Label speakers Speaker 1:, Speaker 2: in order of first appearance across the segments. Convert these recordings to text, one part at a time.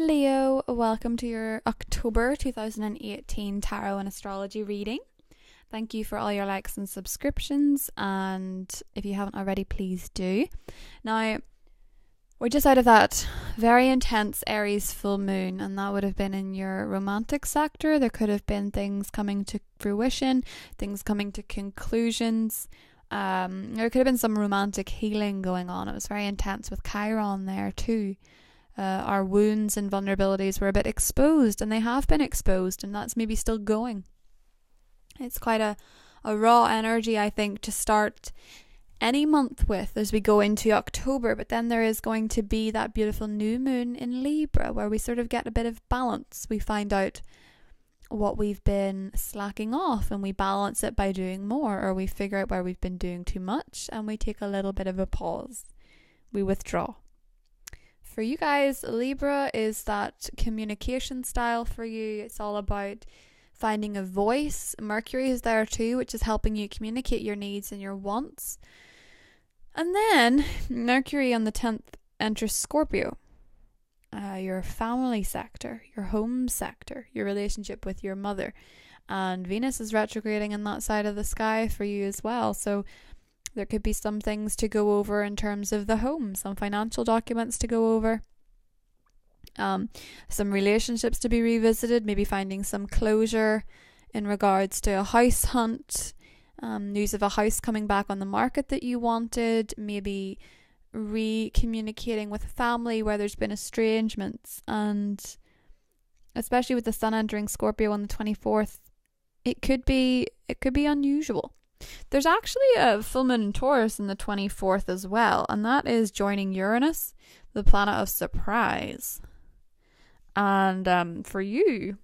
Speaker 1: Leo, welcome to your October 2018 Tarot and Astrology reading. Thank you for all your likes and subscriptions, and if you haven't already, please do. Now, we're just out of that very intense Aries full moon, and that would have been in your romantic sector. There could have been things coming to fruition, things coming to conclusions. There could have been some romantic healing going on. It was very intense with Chiron there too. Our wounds and vulnerabilities were a bit exposed, and they have been exposed, and that's maybe still going. It's quite a raw energy, I think, to start any month with as we go into October, but then there is going to be that beautiful new moon in Libra where we sort of get a bit of balance. We find out what we've been slacking off and we balance it by doing more, or we figure out where we've been doing too much and we take a little bit of a pause. We withdraw. For you guys, Libra is that communication style for you. It's all about finding a voice. Mercury is there too, which is helping you communicate your needs and your wants. And then Mercury on the 10th enters Scorpio, your family sector, your home sector, your relationship with your mother. And Venus is retrograding in that side of the sky for you as well. So there could be some things to go over in terms of the home, some financial documents to go over, some relationships to be revisited, maybe finding some closure in regards to a house hunt, news of a house coming back on the market that you wanted, maybe re-communicating with family where there's been estrangements. And especially with the sun entering Scorpio on the 24th, it could be unusual. There's actually a full moon in Taurus on the 24th as well, and that is joining Uranus, the planet of surprise. And for you,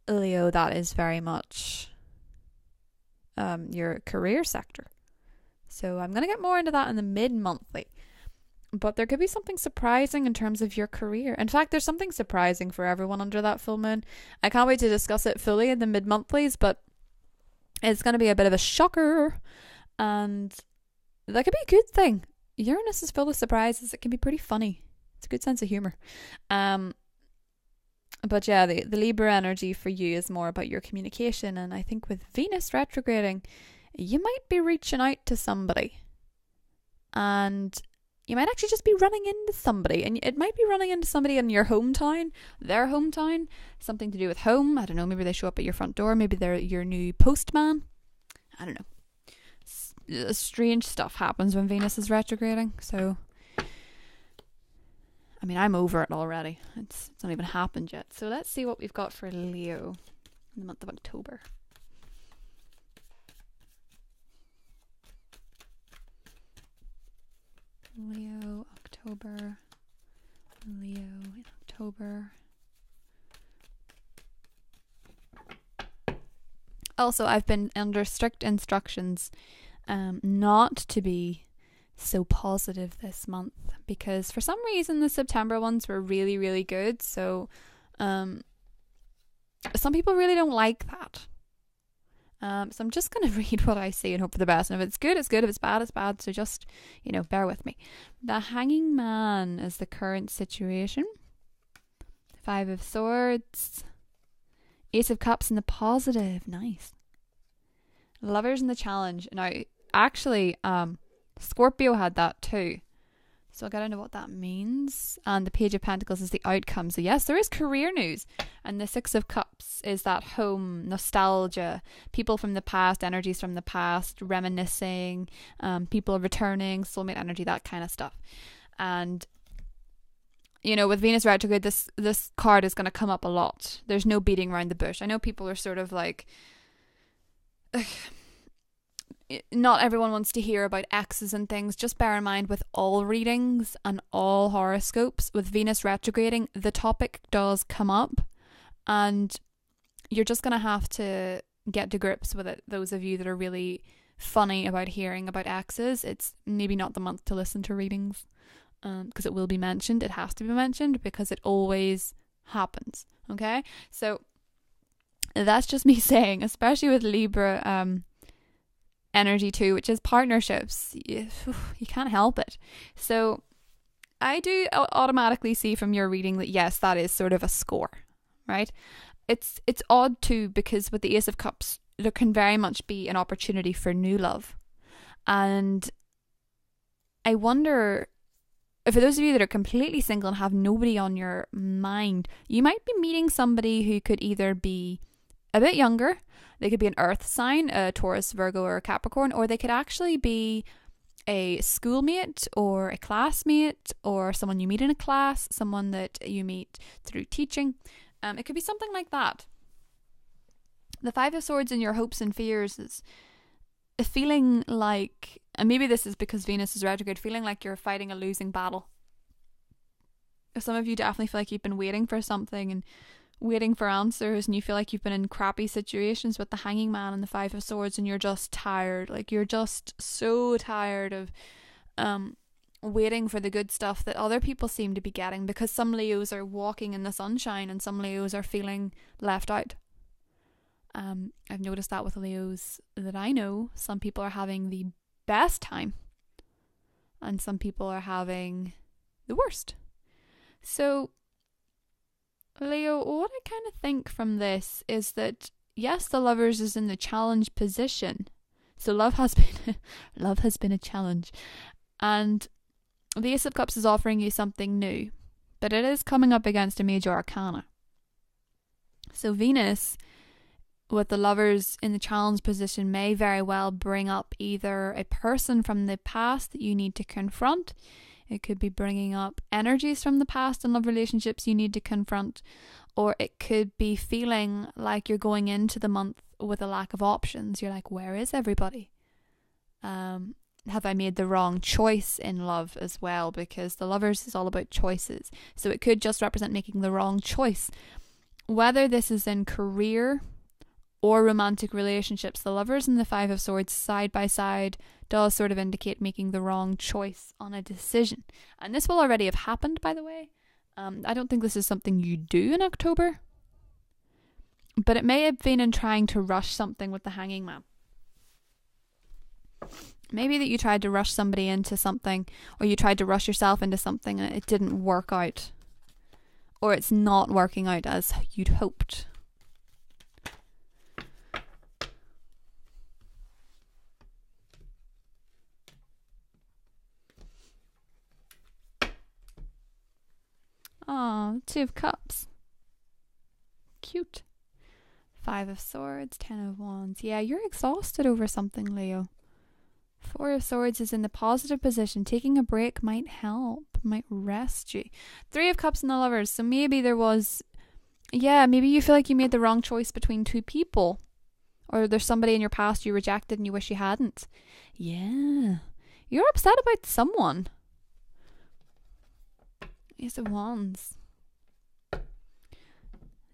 Speaker 1: Leo, that is very much your career sector. So I'm going to get more into that in the mid-monthly. But there could be something surprising in terms of your career. In fact, there's something surprising for everyone under that full moon. I can't wait to discuss it fully in the mid-monthlies, but it's going to be a bit of a shocker, and that could be a good thing. Uranus is full of surprises. It can be pretty funny. It's a good sense of humour. But yeah, the Libra energy for you is more about your communication, and I think with Venus retrograding, you might be reaching out to somebody, and you might actually just be running into somebody, and it might be running into somebody in your hometown, their hometown, something to do with home. I don't know, maybe they show up at your front door, maybe they're your new postman. I don't know. Strange stuff happens when Venus is retrograding, so I mean, I'm over it already. It's not even happened yet. So let's see what we've got for Leo in the month of October. Leo, October. Leo in October. Also, I've been under strict instructions not to be so positive this month, because for some reason the September ones were really, really good. So some people really don't like that. So I'm just going to read what I see and hope for the best. And if it's good, it's good. If it's bad, it's bad. So just, bear with me. The Hanging Man is the current situation. 5 of Swords. Ace of Cups in the positive. Nice. Lovers in the Challenge. Now, actually, Scorpio had that too. So I'll get into what that means. And the Page of Pentacles is the outcome. So yes, there is career news. And the 6 of Cups is that home, nostalgia, people from the past, energies from the past, reminiscing, people returning, soulmate energy, that kind of stuff. And, with Venus retrograde, this card is going to come up a lot. There's no beating around the bush. I know people are sort of like... not everyone wants to hear about exes and things. Just bear in mind, with all readings and all horoscopes, with Venus retrograding, the topic does come up, and you're just going to have to get to grips with it. Those of you that are really funny about hearing about exes, it's maybe not the month to listen to readings, because it will be mentioned. It has to be mentioned because it always happens. Okay, so that's just me saying, especially with Libra energy too, which is partnerships. You can't help it. So I do automatically see from your reading that yes, that is sort of a score, right? It's odd too, because with the Ace of Cups, there can very much be an opportunity for new love. And I wonder, for those of you that are completely single and have nobody on your mind, you might be meeting somebody who could either be a bit younger, they could be an earth sign, a Taurus, Virgo, or a Capricorn, or they could actually be a schoolmate or a classmate or someone you meet in a class, someone that you meet through teaching. It could be something like that. The Five of Swords in your hopes and fears is a feeling like, and maybe this is because Venus is retrograde, feeling like you're fighting a losing battle. Some of you definitely feel like you've been waiting for something and waiting for answers, and you feel like you've been in crappy situations with the Hanging Man and the Five of Swords, and you're just tired. Like, you're just so tired of waiting for the good stuff that other people seem to be getting, because some Leos are walking in the sunshine and some Leos are feeling left out. I've noticed that with Leos that I know. Some people are having the best time and some people are having the worst. So Leo, what I kind of think from this is that yes, the Lovers is in the challenge position. So love has been a challenge, and the Ace of Cups is offering you something new, but it is coming up against a major arcana. So Venus, with the Lovers in the challenge position, may very well bring up either a person from the past that you need to confront. It could be bringing up energies from the past and love relationships you need to confront, or it could be feeling like you're going into the month with a lack of options. You're like, where is everybody? Have I made the wrong choice in love as well? Because the Lovers is all about choices. So it could just represent making the wrong choice. Whether this is in career or romantic relationships, the Lovers and the Five of Swords side by side does sort of indicate making the wrong choice on a decision. And this will already have happened, by the way. I don't think this is something you do in October, but it may have been in trying to rush something with the Hanging Man. Maybe that you tried to rush somebody into something, or you tried to rush yourself into something and it didn't work out, or it's not working out as you'd hoped. Oh, Two of Cups. Cute. Five of Swords, Ten of Wands. Yeah, you're exhausted over something, Leo. Four of Swords is in the positive position. Taking a break might help, might rest you. Three of Cups and the Lovers. So maybe there was, maybe you feel like you made the wrong choice between two people. Or there's somebody in your past you rejected and you wish you hadn't. Yeah. You're upset about someone. Ace of Wands.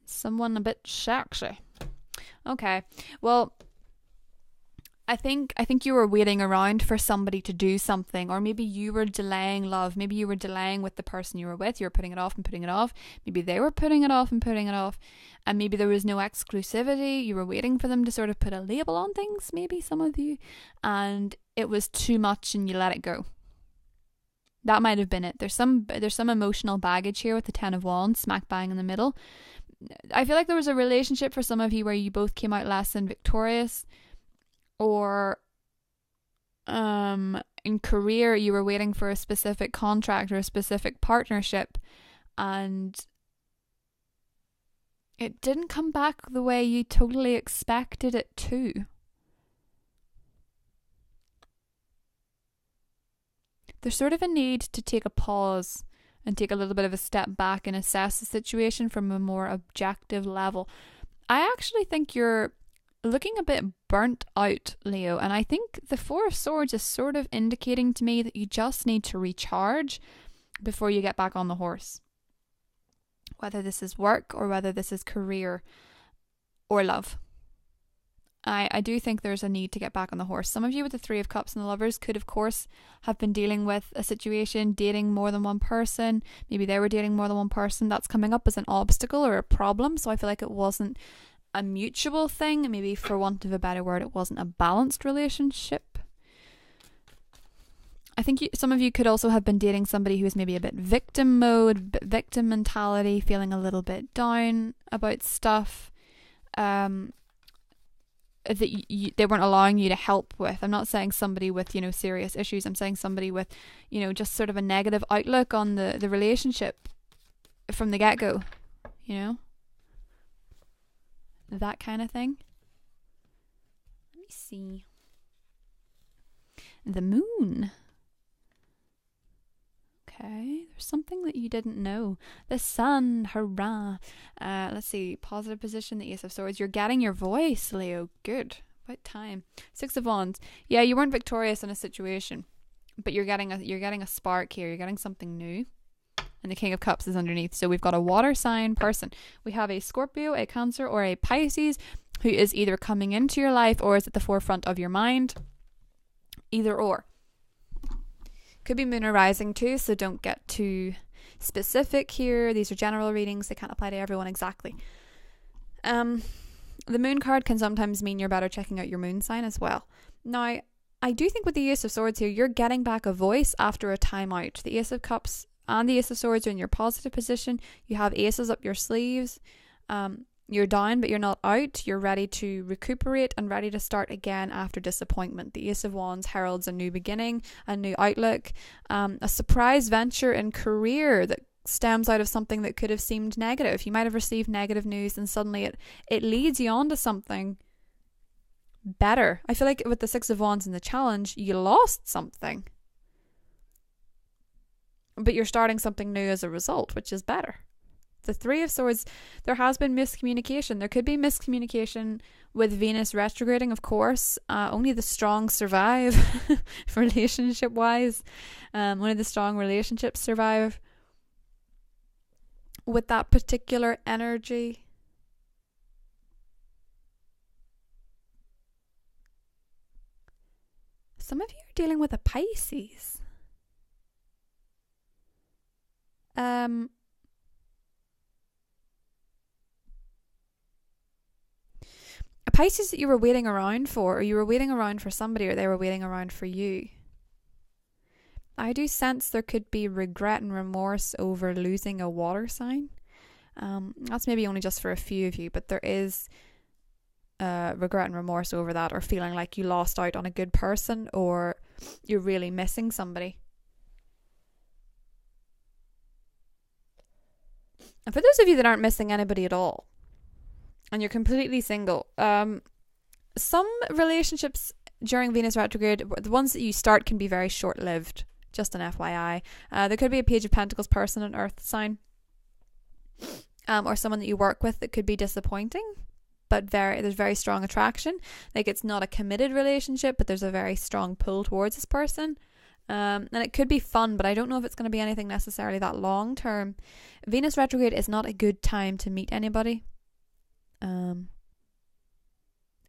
Speaker 1: Someone a bit sexy. Okay. Well, I think you were waiting around for somebody to do something, or maybe you were delaying love. Maybe you were delaying with the person you were with. You were putting it off and putting it off. Maybe they were putting it off and putting it off. And maybe there was no exclusivity. You were waiting for them to sort of put a label on things, maybe some of you. And it was too much and you let it go. That might have been it. There's some emotional baggage here with the Ten of Wands smack bang in the middle. I feel like there was a relationship for some of you where you both came out less than victorious, or in career you were waiting for a specific contract or a specific partnership and it didn't come back the way you totally expected it to. There's sort of a need to take a pause and take a little bit of a step back and assess the situation from a more objective level. I actually think you're looking a bit burnt out, Leo, and I think the Four of Swords is sort of indicating to me that you just need to recharge before you get back on the horse. Whether this is work or whether this is career or love. I do think there's a need to get back on the horse. Some of you with the Three of Cups and the Lovers could, of course, have been dealing with a situation, dating more than one person. Maybe they were dating more than one person. That's coming up as an obstacle or a problem. So I feel like it wasn't a mutual thing. Maybe, for want of a better word, it wasn't a balanced relationship. I think some of you could also have been dating somebody who is maybe a bit victim mode, bit victim mentality, feeling a little bit down about stuff that they weren't allowing you to help with. I'm not saying somebody with, serious issues. I'm saying somebody with, just sort of a negative outlook on the relationship from the get-go, that kind of thing. Let me see. The moon. Okay, there's something that you didn't know. The sun, hurrah. Let's see, positive position, the Ace of Swords. You're getting your voice, Leo. Good. About time. Six of Wands. Yeah, you weren't victorious in a situation, but you're getting a spark here. You're getting something new. And the King of Cups is underneath. So we've got a water sign person. We have a Scorpio, a Cancer, or a Pisces who is either coming into your life or is at the forefront of your mind. Either or. Could be moon or rising too, so don't get too specific here. These are general readings. They can't apply to everyone exactly. The moon card can sometimes mean you're better checking out your moon sign as well. Now, I do think with the Ace of Swords here, you're getting back a voice after a time out. The Ace of Cups and the Ace of Swords are in your positive position. You have aces up your sleeves. You're down, but you're not out. You're ready to recuperate and ready to start again after disappointment. The Ace of Wands heralds a new beginning, a new outlook, a surprise venture in career that stems out of something that could have seemed negative. You might have received negative news and suddenly it leads you on to something better. I feel like with the Six of Wands in the challenge, you lost something, but you're starting something new as a result, which is better. The Three of Swords, there has been miscommunication. There could be miscommunication with Venus retrograding, of course. Only the strong survive, relationship-wise. Only the strong relationships survive with that particular energy. Some of you are dealing with a Pisces. A Pisces that you were waiting around for, or you were waiting around for somebody, or they were waiting around for you. I do sense there could be regret and remorse over losing a water sign. That's maybe only just for a few of you, but there is regret and remorse over that, or feeling like you lost out on a good person, or you're really missing somebody. And for those of you that aren't missing anybody at all, and you're completely single, some relationships during Venus retrograde, the ones that you start, can be very short-lived. Just an FYI. There could be a Page of Pentacles person, an earth sign, or someone that you work with that could be disappointing, but there's very strong attraction. Like, it's not a committed relationship, but there's a very strong pull towards this person. And it could be fun, but I don't know if it's going to be anything necessarily that long term. Venus retrograde is not a good time to meet anybody.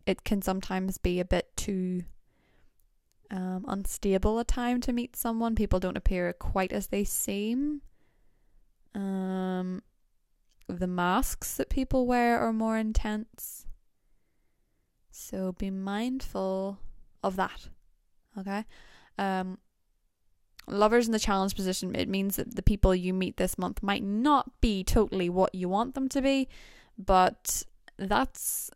Speaker 1: It can sometimes be a bit too unstable a time to meet someone. People don't appear quite as they seem. The masks that people wear are more intense, so be mindful of that. Okay. Lovers in the challenge position, it means that the people you meet this month might not be totally what you want them to be, but that's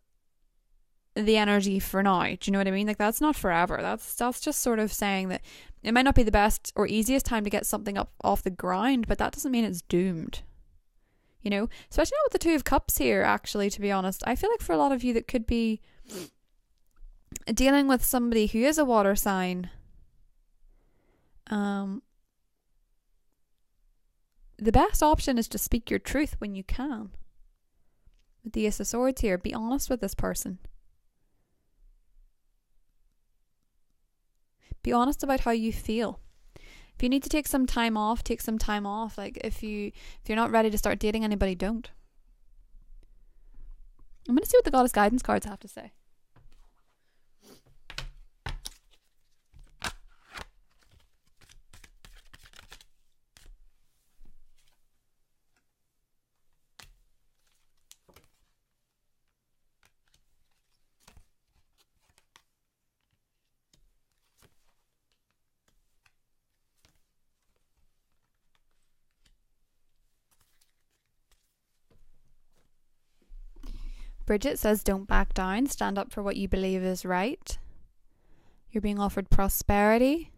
Speaker 1: the energy for now. Do you know what I mean? Like, that's not forever. That's just sort of saying that it might not be the best or easiest time to get something up off the ground, but that doesn't mean it's doomed. You know, especially not with the Two of Cups here, actually, to be honest. I feel like for a lot of you that could be dealing with somebody who is a water sign, the best option is to speak your truth when you can. With the Ace of Swords here, be honest with this person. Be honest about how you feel. If you need to take some time off, take some time off. Like, if you're not ready to start dating anybody, don't. I'm going to see what the Goddess Guidance cards have to say. Bridget says, don't back down. Stand up for what you believe is right. You're being offered prosperity.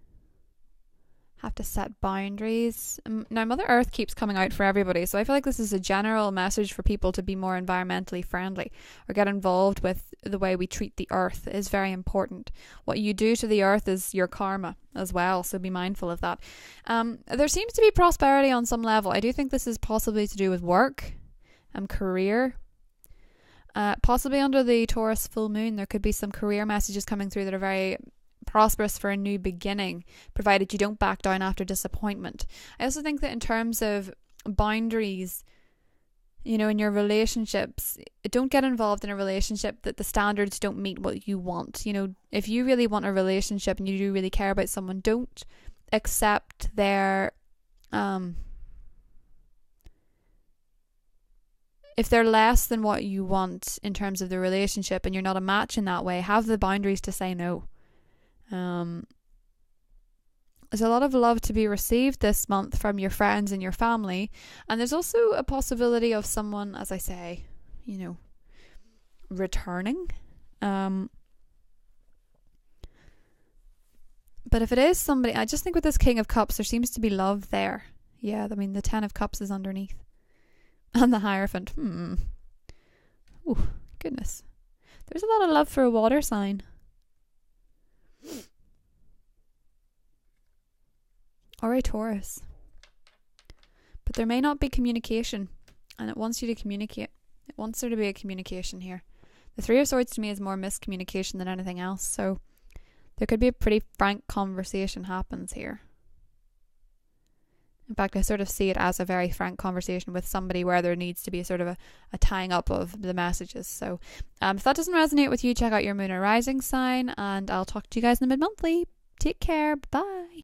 Speaker 1: Have to set boundaries. Now, Mother Earth keeps coming out for everybody, so I feel like this is a general message for people to be more environmentally friendly or get involved with the way we treat the earth is very important. What you do to the earth is your karma as well, so be mindful of that. There seems to be prosperity on some level. I do think this is possibly to do with work and career. Possibly under the Taurus full moon, there could be some career messages coming through that are very prosperous for a new beginning, provided you don't back down after disappointment. I also think that in terms of boundaries, you know, in your relationships, don't get involved in a relationship that the standards don't meet what you want. You know, if you really want a relationship and you do really care about someone, don't accept their if they're less than what you want in terms of the relationship and you're not a match in that way, have the boundaries to say no. There's a lot of love to be received this month from your friends and your family, and there's also a possibility of someone, as I say, you know, returning. But if it is somebody, I just think with this King of Cups there seems to be love there. Yeah, I mean the 10 of Cups is underneath and the Hierophant. Oh goodness, there's a lot of love for a water sign. Or a Taurus. But there may not be communication, and it wants you to communicate. It wants there to be a communication here. The Three of Swords to me is more miscommunication than anything else, so there could be a pretty frank conversation happens here. In fact, I sort of see it as a very frank conversation with somebody where there needs to be sort of a tying up of the messages. So if that doesn't resonate with you, check out your moon or rising sign, and I'll talk to you guys in the mid-monthly. Take care. Bye.